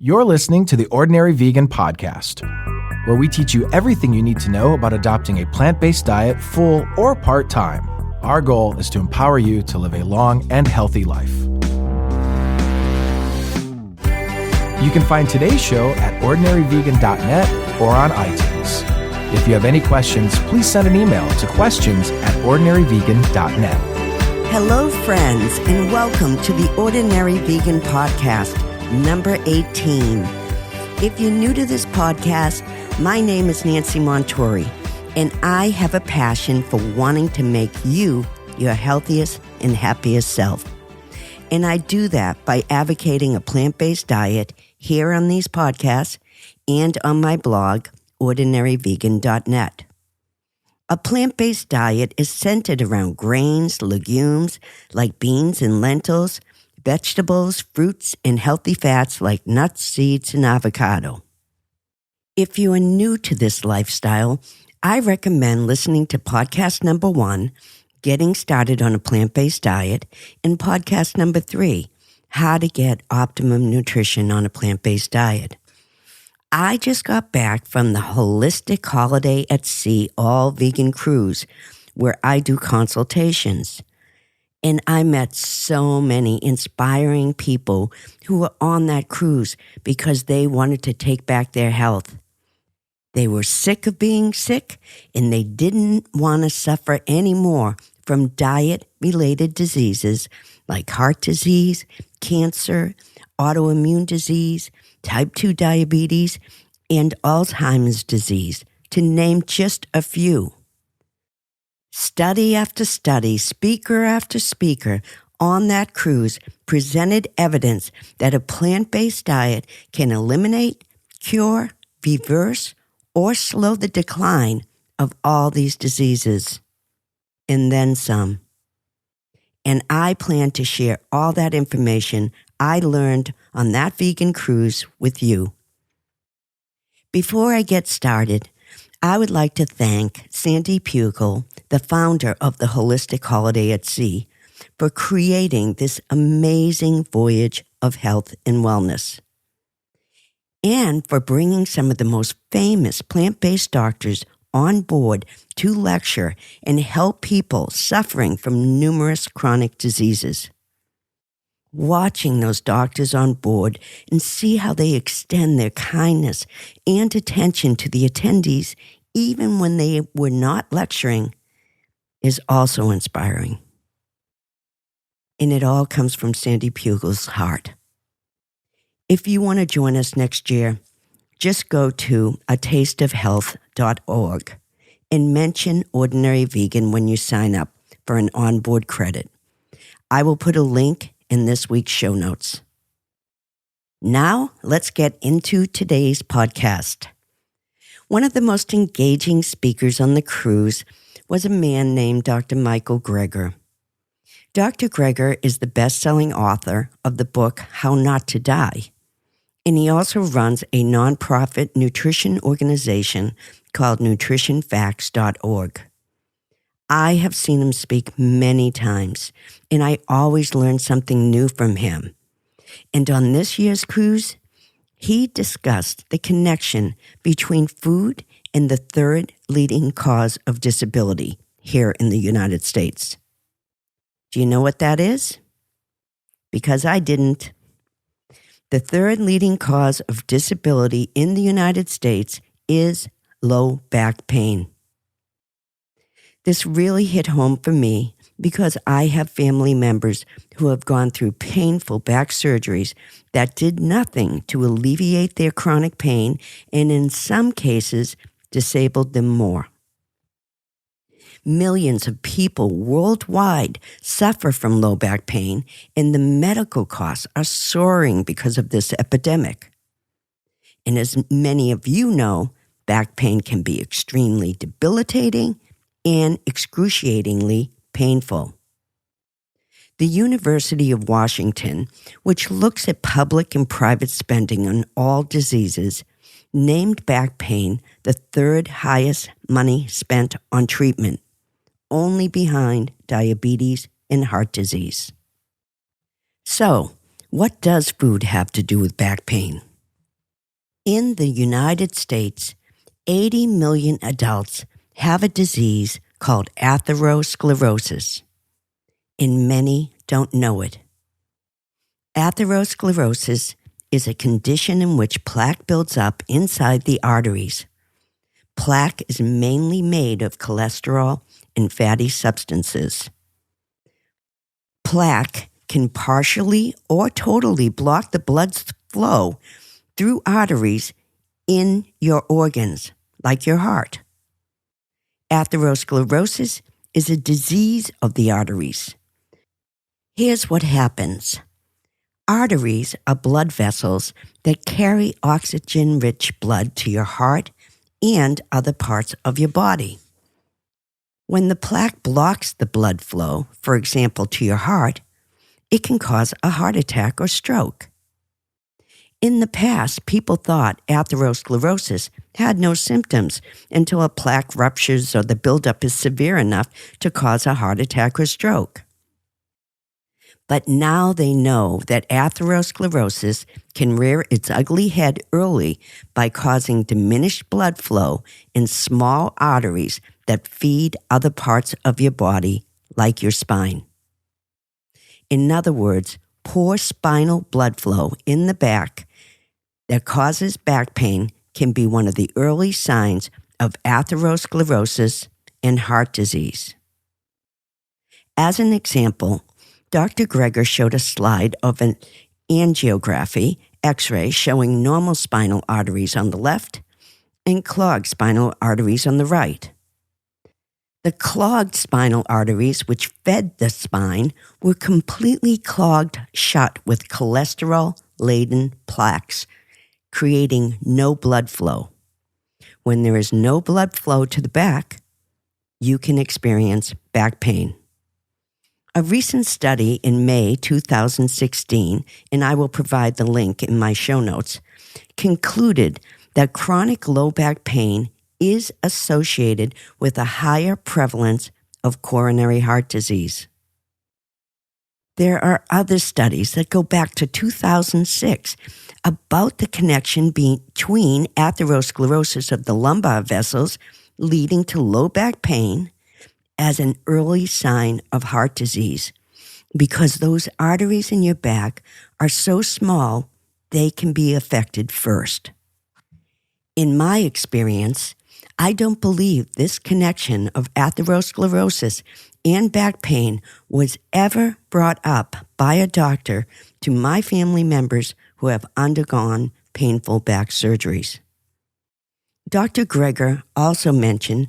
You're listening to the Ordinary Vegan Podcast, where we teach you everything you need to know about adopting a plant-based diet full or part-time. Our goal is to empower you to live a long and healthy life. You can find today's show at ordinaryvegan.net or on iTunes. If you have any questions, please send an email to questions@ordinaryvegan.net. Hello, friends, and welcome to the Ordinary Vegan Podcast, number 18. If you're new to this podcast, my name is Nancy Montori, and I have a passion for wanting to make you your healthiest and happiest self. And I do that by advocating a plant-based diet here on these podcasts and on my blog, ordinaryvegan.net. A plant-based diet is centered around grains, legumes like beans and lentils, vegetables, fruits, and healthy fats like nuts, seeds, and avocado. If you are new to this lifestyle, I recommend listening to podcast number 1, Getting Started on a Plant-Based Diet, and podcast number 3, How to Get Optimum Nutrition on a Plant-Based Diet. I just got back from the Holistic Holiday at Sea all-vegan cruise, where I do consultations. And I met so many inspiring people who were on that cruise because they wanted to take back their health. They were sick of being sick, and they didn't want to suffer anymore from diet-related diseases like heart disease, cancer, autoimmune disease, type 2 diabetes, and Alzheimer's disease, to name just a few. Study after study, speaker after speaker on that cruise presented evidence that a plant-based diet can eliminate, cure, reverse, or slow the decline of all these diseases. And then some. And I plan to share all that information I learned on that vegan cruise with you. Before I get started, I would like to thank Sandy Pugel, the founder of the Holistic Holiday at Sea, for creating this amazing voyage of health and wellness, and for bringing some of the most famous plant-based doctors on board to lecture and help people suffering from numerous chronic diseases. Watching those doctors on board and see how they extend their kindness and attention to the attendees even when they were not lecturing is also inspiring. And it all comes from Sandy Pugel's heart. If you want to join us next year, just go to atasteofhealth.org and mention Ordinary Vegan when you sign up for an onboard credit. I will put a link in this week's show notes. Now, let's get into today's podcast. One of the most engaging speakers on the cruise was a man named Dr. Michael Greger. Dr. Greger is the best-selling author of the book How Not to Die, and he also runs a nonprofit nutrition organization called nutritionfacts.org. I have seen him speak many times, and I always learn something new from him. And on this year's cruise, he discussed the connection between food and the third leading cause of disability here in the United States. Do you know what that is? Because I didn't. The third leading cause of disability in the United States is low back pain. This really hit home for me because I have family members who have gone through painful back surgeries that did nothing to alleviate their chronic pain and in some cases disabled them more. Millions of people worldwide suffer from low back pain, and the medical costs are soaring because of this epidemic. And as many of you know, back pain can be extremely debilitating and excruciatingly painful. The University of Washington, which looks at public and private spending on all diseases, named back pain the third highest money spent on treatment, only behind diabetes and heart disease. So, what does food have to do with back pain? In the United States, 80 million adults have a disease called atherosclerosis, and many don't know it. Atherosclerosis is a condition in which plaque builds up inside the arteries. Plaque is mainly made of cholesterol and fatty substances. Plaque can partially or totally block the blood's flow through arteries in your organs, like your heart. Atherosclerosis is a disease of the arteries. Here's what happens. Arteries are blood vessels that carry oxygen-rich blood to your heart and other parts of your body. When the plaque blocks the blood flow, for example, to your heart, it can cause a heart attack or stroke. In the past, people thought atherosclerosis had no symptoms until a plaque ruptures or the buildup is severe enough to cause a heart attack or stroke. But now they know that atherosclerosis can rear its ugly head early by causing diminished blood flow in small arteries that feed other parts of your body, like your spine. In other words, poor spinal blood flow in the back that causes back pain can be one of the early signs of atherosclerosis and heart disease. As an example, Dr. Greger showed a slide of an angiography, X-ray, showing normal spinal arteries on the left and clogged spinal arteries on the right. The clogged spinal arteries, which fed the spine, were completely clogged shut with cholesterol-laden plaques, creating no blood flow. When there is no blood flow to the back, you can experience back pain. A recent study in May 2016, and I will provide the link in my show notes, concluded that chronic low back pain is associated with a higher prevalence of coronary heart disease. There are other studies that go back to 2006 about the connection between atherosclerosis of the lumbar vessels leading to low back pain as an early sign of heart disease, because those arteries in your back are so small they can be affected first. In my experience, I don't believe this connection of atherosclerosis and back pain was ever brought up by a doctor to my family members who have undergone painful back surgeries. Dr. Greger also mentioned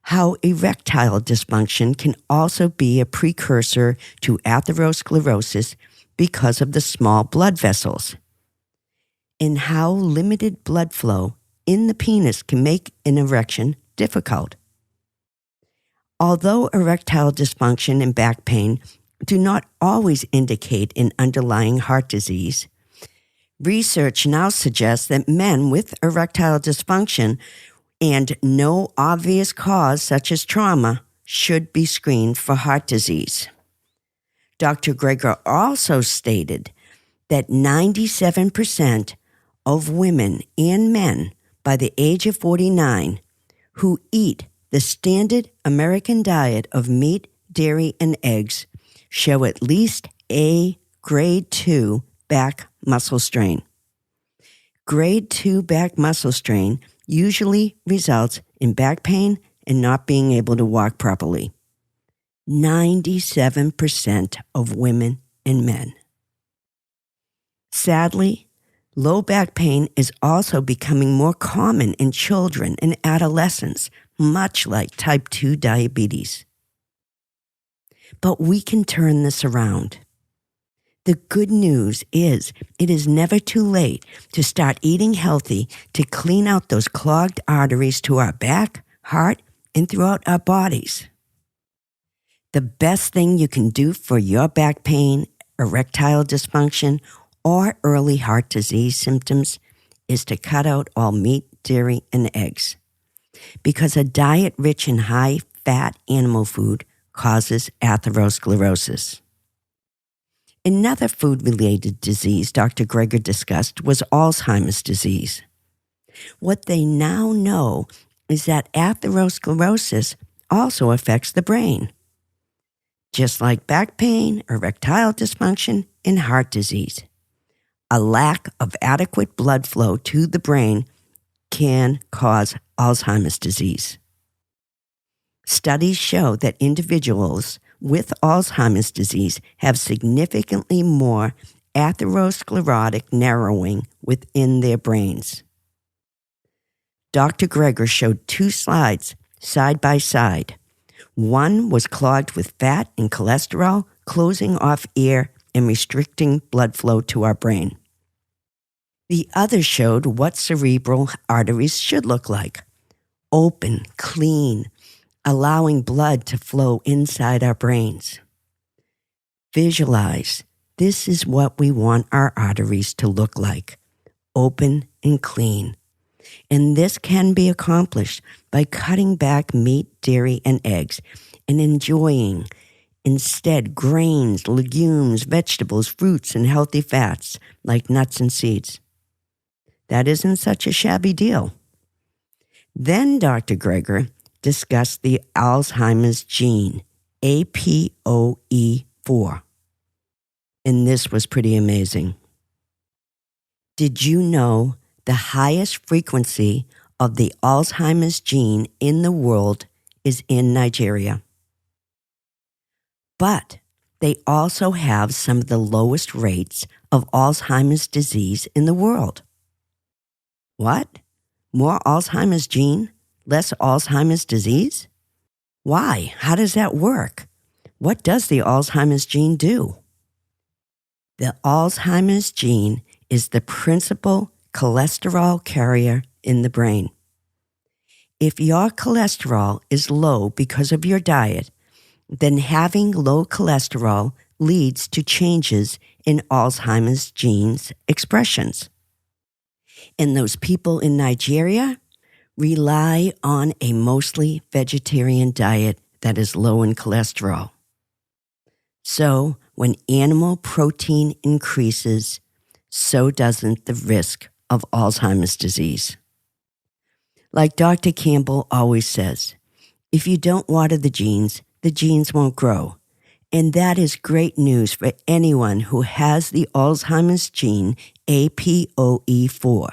how erectile dysfunction can also be a precursor to atherosclerosis because of the small blood vessels, and how limited blood flow in the penis can make an erection difficult. Although erectile dysfunction and back pain do not always indicate an underlying heart disease, research now suggests that men with erectile dysfunction and no obvious cause such as trauma should be screened for heart disease. Dr. Greger also stated that 97% of women and men by the age of 49 who eat the standard American diet of meat, dairy, and eggs show at least a grade 2 back muscle strain. Grade 2 back muscle strain usually results in back pain and not being able to walk properly. 97% of women and men. Sadly, low back pain is also becoming more common in children and adolescents, much like type 2 diabetes. But we can turn this around. The good news is it is never too late to start eating healthy to clean out those clogged arteries to our back, heart, and throughout our bodies. The best thing you can do for your back pain, erectile dysfunction, or early heart disease symptoms is to cut out all meat, dairy, and eggs, because a diet rich in high-fat animal food causes atherosclerosis. Another food-related disease Dr. Greger discussed was Alzheimer's disease. What they now know is that atherosclerosis also affects the brain, just like back pain, erectile dysfunction, and heart disease. A lack of adequate blood flow to the brain can cause Alzheimer's disease. Studies show that individuals with Alzheimer's disease have significantly more atherosclerotic narrowing within their brains. Dr. Greger showed 2 slides side by side. One was clogged with fat and cholesterol, closing off air and restricting blood flow to our brain. The other showed what cerebral arteries should look like: open, clean, allowing blood to flow inside our brains. Visualize, this is what we want our arteries to look like: open and clean. And this can be accomplished by cutting back meat, dairy, and eggs and enjoying instead grains, legumes, vegetables, fruits, and healthy fats like nuts and seeds. That isn't such a shabby deal. Then Dr. Greger discussed the Alzheimer's gene, APOE4. And this was pretty amazing. Did you know the highest frequency of the Alzheimer's gene in the world is in Nigeria? But they also have some of the lowest rates of Alzheimer's disease in the world. What? More Alzheimer's gene, less Alzheimer's disease? Why? How does that work? What does the Alzheimer's gene do? The Alzheimer's gene is the principal cholesterol carrier in the brain. If your cholesterol is low because of your diet, then having low cholesterol leads to changes in Alzheimer's gene's expressions. And those people in Nigeria rely on a mostly vegetarian diet that is low in cholesterol. So when animal protein increases, so doesn't the risk of Alzheimer's disease. Like Dr. Campbell always says, if you don't water the genes won't grow. And that is great news for anyone who has the Alzheimer's gene, APOE4.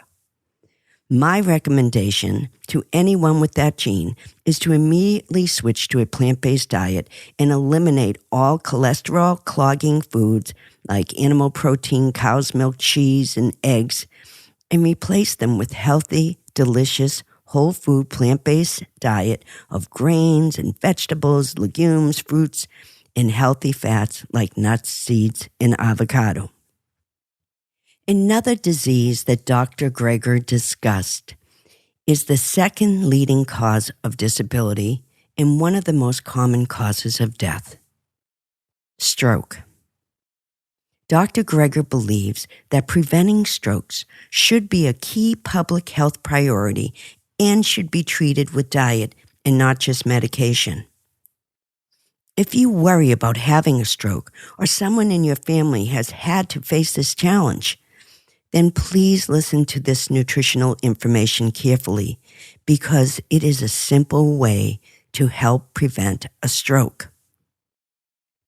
My recommendation to anyone with that gene is to immediately switch to a plant-based diet and eliminate all cholesterol-clogging foods like animal protein, cow's milk, cheese, and eggs, and replace them with healthy, delicious, whole food plant-based diet of grains and vegetables, legumes, fruits, and healthy fats like nuts, seeds, and avocado. Another disease that Dr. Greger discussed is the second leading cause of disability and one of the most common causes of death: stroke. Dr. Greger believes that preventing strokes should be a key public health priority and should be treated with diet and not just medication. If you worry about having a stroke or someone in your family has had to face this challenge, then please listen to this nutritional information carefully because it is a simple way to help prevent a stroke.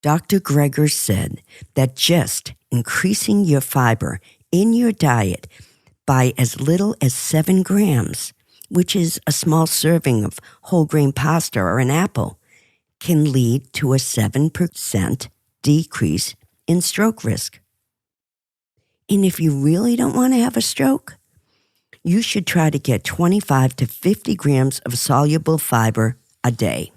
Dr. Greger said that just increasing your fiber in your diet by as little as 7 grams, which is a small serving of whole grain pasta or an apple, can lead to a 7% decrease in stroke risk. And if you really don't want to have a stroke, you should try to get 25 to 50 grams of soluble fiber a day.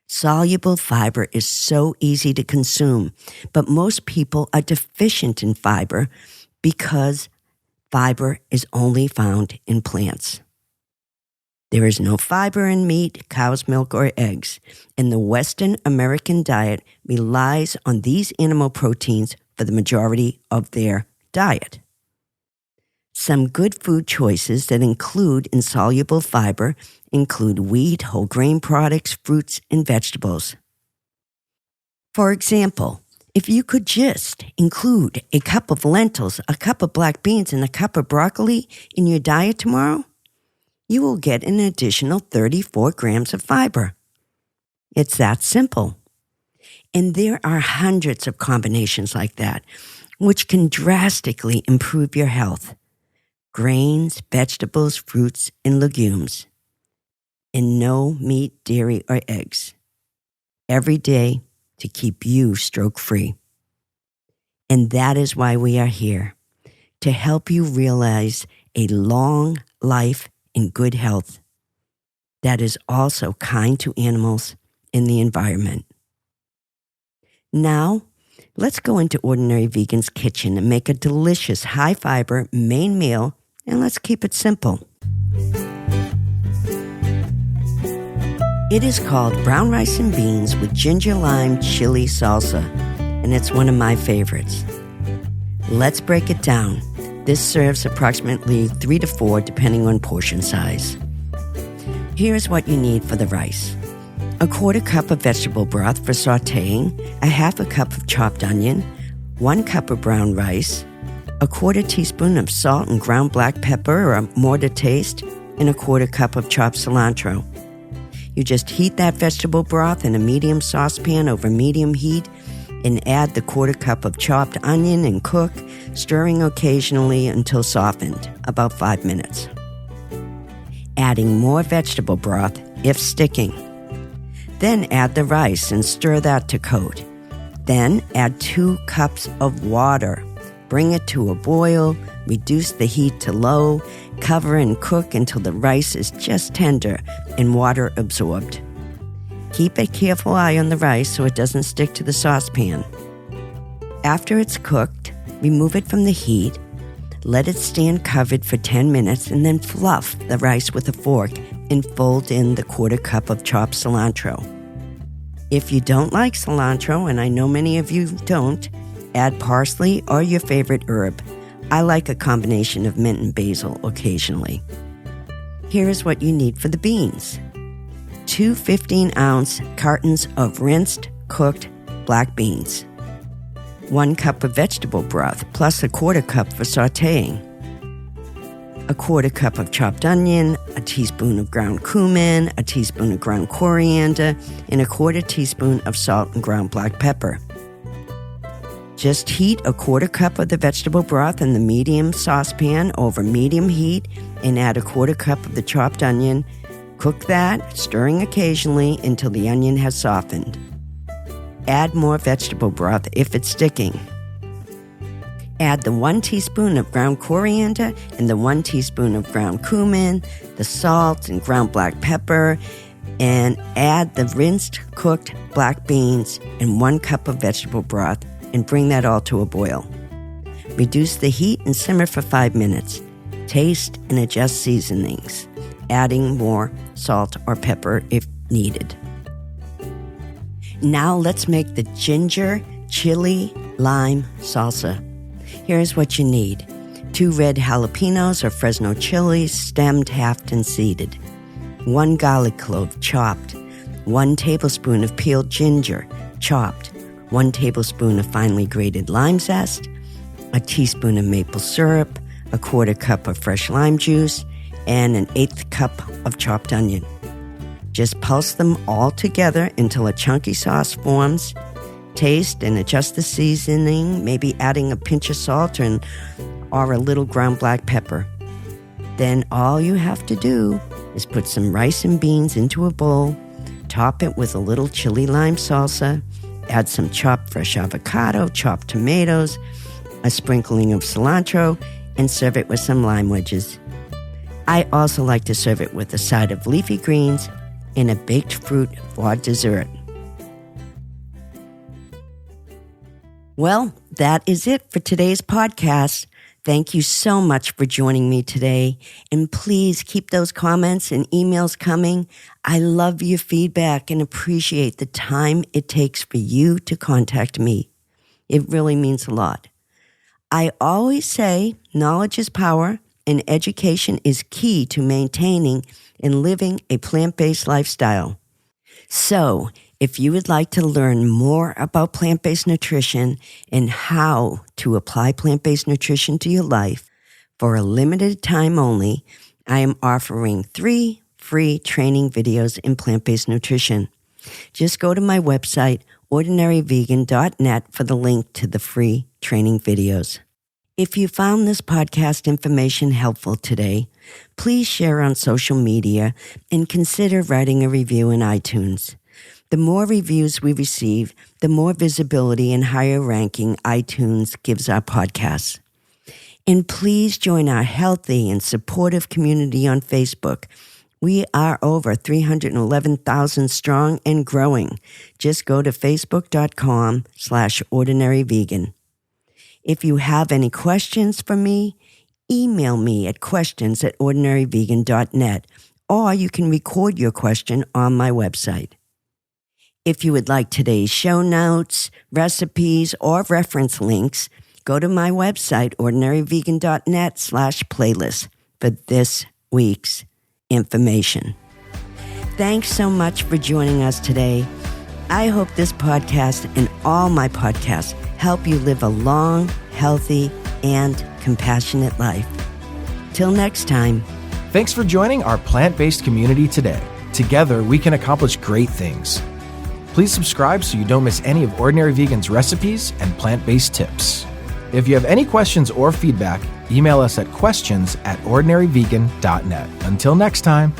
Soluble fiber is so easy to consume, but most people are deficient in fiber because fiber is only found in plants. There is no fiber in meat, cow's milk, or eggs, and the Western American diet relies on these animal proteins for the majority of their diet. Some good food choices that include insoluble fiber include wheat, whole grain products, fruits, and vegetables. For example, If you could just include a cup of lentils, a cup of black beans, and a cup of broccoli in your diet tomorrow, you will get an additional 34 grams of fiber. It's that simple. And there are hundreds of combinations like that, which can drastically improve your health. Grains, vegetables, fruits, and legumes. And no meat, dairy, or eggs. Every day to keep you stroke-free. And that is why we are here, to help you realize a long life in good health that is also kind to animals and the environment. Now, let's go into Ordinary Vegan's kitchen and make a delicious high-fiber main meal, and let's keep it simple. It is called brown rice and beans with ginger lime chili salsa, and it's one of my favorites. Let's break it down. This serves approximately 3 to 4 depending on portion size. Here's what you need for the rice. A 1/4 cup of vegetable broth for sautéing, a 1/2 cup of chopped onion, 1 cup of brown rice, a 1/4 teaspoon of salt and ground black pepper or more to taste, and a 1/4 cup of chopped cilantro. You just heat that vegetable broth in a medium saucepan over medium heat and add the 1/4 cup of chopped onion and cook, stirring occasionally until softened, about 5 minutes. Adding more vegetable broth if sticking. Then add the rice and stir that to coat. Then add 2 cups of water. Bring it to a boil, reduce the heat to low, cover and cook until the rice is just tender and water absorbed. Keep a careful eye on the rice so it doesn't stick to the saucepan. After it's cooked, remove it from the heat, let it stand covered for 10 minutes, and then fluff the rice with a fork and fold in the 1/4 cup of chopped cilantro. If you don't like cilantro, and I know many of you don't, add parsley or your favorite herb. I like a combination of mint and basil occasionally. Here is what you need for the beans. 2 15-ounce cartons of rinsed, cooked black beans. 1 cup of vegetable broth plus a 1/4 cup for sautéing. A 1/4 cup of chopped onion, a teaspoon of ground cumin, a teaspoon of ground coriander, and a 1/4 teaspoon of salt and ground black pepper. Just heat a 1/4 cup of the vegetable broth in the medium saucepan over medium heat and add a 1/4 cup of the chopped onion. Cook that, stirring occasionally until the onion has softened. Add more vegetable broth if it's sticking. Add the 1 teaspoon of ground coriander and the 1 teaspoon of ground cumin, the salt and ground black pepper, and add the rinsed, cooked black beans and 1 cup of vegetable broth and bring that all to a boil. Reduce the heat and simmer for 5 minutes. Taste and adjust seasonings, adding more salt or pepper if needed. Now let's make the ginger chili lime salsa. Here's what you need. 2 red jalapenos or Fresno chilies, stemmed, halved, and seeded. 1 garlic clove, chopped. 1 tablespoon of peeled ginger, chopped. 1 tablespoon of finely grated lime zest. A teaspoon of maple syrup. A 1/4 cup of fresh lime juice. And an 1/8 cup of chopped onion. Just pulse them all together until a chunky sauce forms. Taste and adjust the seasoning, maybe adding a pinch of salt or a little ground black pepper. Then all you have to do is put some rice and beans into a bowl, top it with a little chili lime salsa, add some chopped fresh avocado, chopped tomatoes, a sprinkling of cilantro, and serve it with some lime wedges. I also like to serve it with a side of leafy greens and a baked fruit for dessert. Well, that is it for today's podcast. Thank you so much for joining me today. And please keep those comments and emails coming. I love your feedback and appreciate the time it takes for you to contact me. It really means a lot. I always say knowledge is power and education is key to maintaining and living a plant-based lifestyle. So, If you would like to learn more about plant-based nutrition and how to apply plant-based nutrition to your life, for a limited time only, I am offering 3 free training videos in plant-based nutrition. Just go to my website, ordinaryvegan.net, for the link to the free training videos. If you found this podcast information helpful today, please share on social media and consider writing a review in iTunes. The more reviews we receive, the more visibility and higher ranking iTunes gives our podcasts. And please join our healthy and supportive community on Facebook. We are over 311,000 strong and growing. Just go to facebook.com/ordinaryvegan. If you have any questions for me, email me at questions@ordinaryvegan.net, or you can record your question on my website. If you would like today's show notes, recipes, or reference links, go to my website, ordinaryvegan.net/playlist, for this week's information. Thanks so much for joining us today. I hope this podcast and all my podcasts help you live a long, healthy, and compassionate life. Till next time. Thanks for joining our plant-based community today. Together, we can accomplish great things. Please subscribe so you don't miss any of Ordinary Vegan's recipes and plant-based tips. If you have any questions or feedback, email us at questions@ordinaryvegan.net. Until next time.